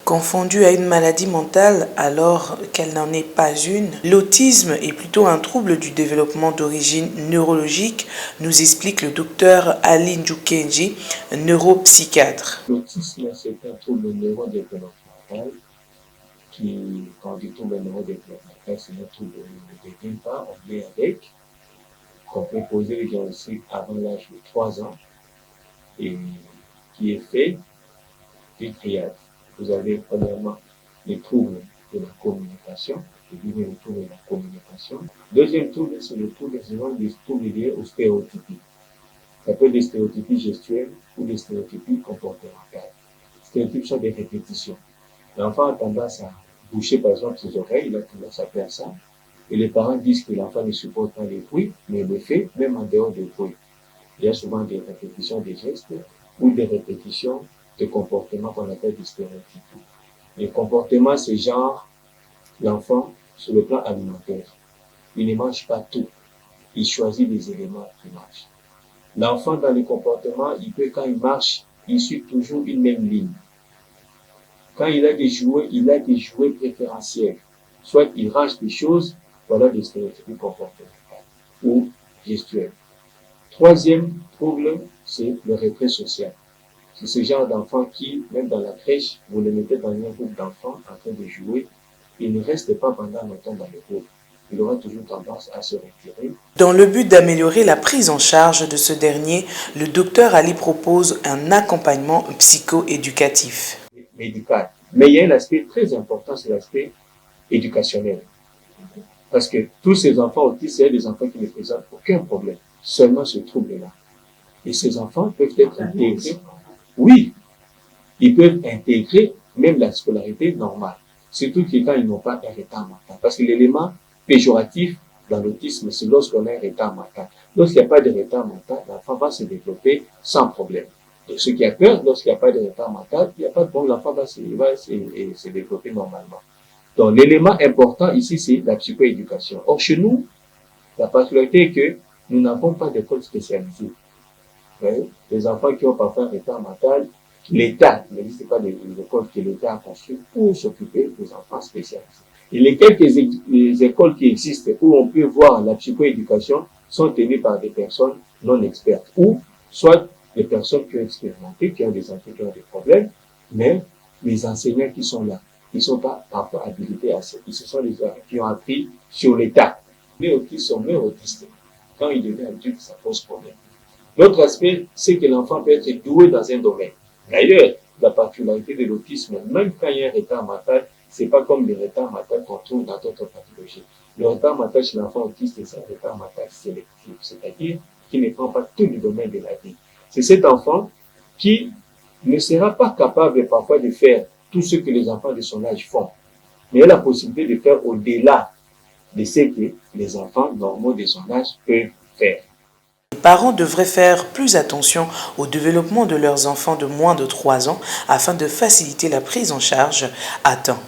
Confondu à une maladie mentale alors qu'elle n'en est pas une, l'autisme est plutôt un trouble du développement d'origine neurologique, nous explique le docteur Ali Ndjoukenji, neuropsychiatre. L'autisme, c'est un trouble neurodéveloppemental qui, quand on dit trouble neurodéveloppemental, c'est un trouble de d'une part, on est avec, qu'on peut poser le diagnostic avant l'âge de 3 ans et qui est fait d'une triade. Vous avez premièrement les troubles de la communication, les troubles de la communication. Deuxième trouble, c'est le trouble des troubles liés aux stéréotypies. Ça peut être des stéréotypies gestuelles ou des stéréotypies comportementales. Les stéréotypes sont des répétitions. L'enfant a tendance à boucher par exemple ses oreilles, il a tendance à faire ça. Et les parents disent que l'enfant ne supporte pas les bruits, mais le fait même en dehors des bruits. Il y a souvent des répétitions des gestes ou des répétitions de comportements qu'on appelle des stéréotypes. Les comportements, c'est genre l'enfant sur le plan alimentaire. Il ne mange pas tout. Il choisit des éléments qu'il mange. L'enfant, dans les comportements, quand il marche, il suit toujours une même ligne. Quand il a des jouets préférentiels. Soit il range des choses, voilà des stéréotypes comportementales ou gestuels. Troisième problème, c'est le retrait social. C'est ce genre d'enfant qui, même dans la crèche, vous le mettez dans un groupe d'enfants en train de jouer, il ne reste pas pendant longtemps dans le groupe. Il aura toujours tendance à se retirer. Dans le but d'améliorer la prise en charge de ce dernier, le docteur Ali propose un accompagnement psycho-éducatif. Médical. Mais il y a un aspect très important, c'est l'aspect éducationnel. Parce que tous ces enfants autistes, c'est des enfants qui ne présentent aucun problème, seulement ce trouble-là. Et ces enfants peuvent être intégrés. Oui, ils peuvent intégrer même la scolarité normale. Surtout que quand ils n'ont pas un retard mental. Parce que l'élément péjoratif dans l'autisme, c'est lorsqu'on a un retard mental. Lorsqu'il n'y a pas de retard mental, l'enfant va se développer sans problème. Et ce qui a peur, lorsqu'il n'y a pas de retard mental, il n'y a pas de problème, l'enfant va se développer normalement. Donc l'élément important ici, c'est la psychoéducation. Or, chez nous, la particularité est que nous n'avons pas d'école spécialisée. Les enfants qui ont parfois un retard mental, l'État, il n'existe pas d'école que l'État a construite pour s'occuper des enfants spécialisés. Et les quelques écoles qui existent où on peut voir la psychoéducation sont tenues par des personnes non expertes ou soit des personnes qui ont expérimenté, qui ont des enfants qui ont des problèmes, mais les enseignants qui sont là, ils ne sont pas parfois habilités à ça. Ce sont les gens qui ont appris sur l'État. Les autistes sont même autistes. Quand ils deviennent adultes, ça pose problème. L'autre aspect, c'est que l'enfant peut être doué dans un domaine. D'ailleurs, la particularité de l'autisme, même quand il y a un retard mental, c'est pas comme les retards mentaux qu'on trouve dans d'autres pathologies. Le retard mental chez l'enfant autiste, c'est un retard mental sélectif, c'est-à-dire qui ne prend pas tout le domaine de la vie. C'est cet enfant qui ne sera pas capable parfois de faire tout ce que les enfants de son âge font, mais il a la possibilité de faire au-delà de ce que les enfants normaux de son âge peuvent faire. Les parents devraient faire plus attention au développement de leurs enfants de moins de 3 ans afin de faciliter la prise en charge à temps.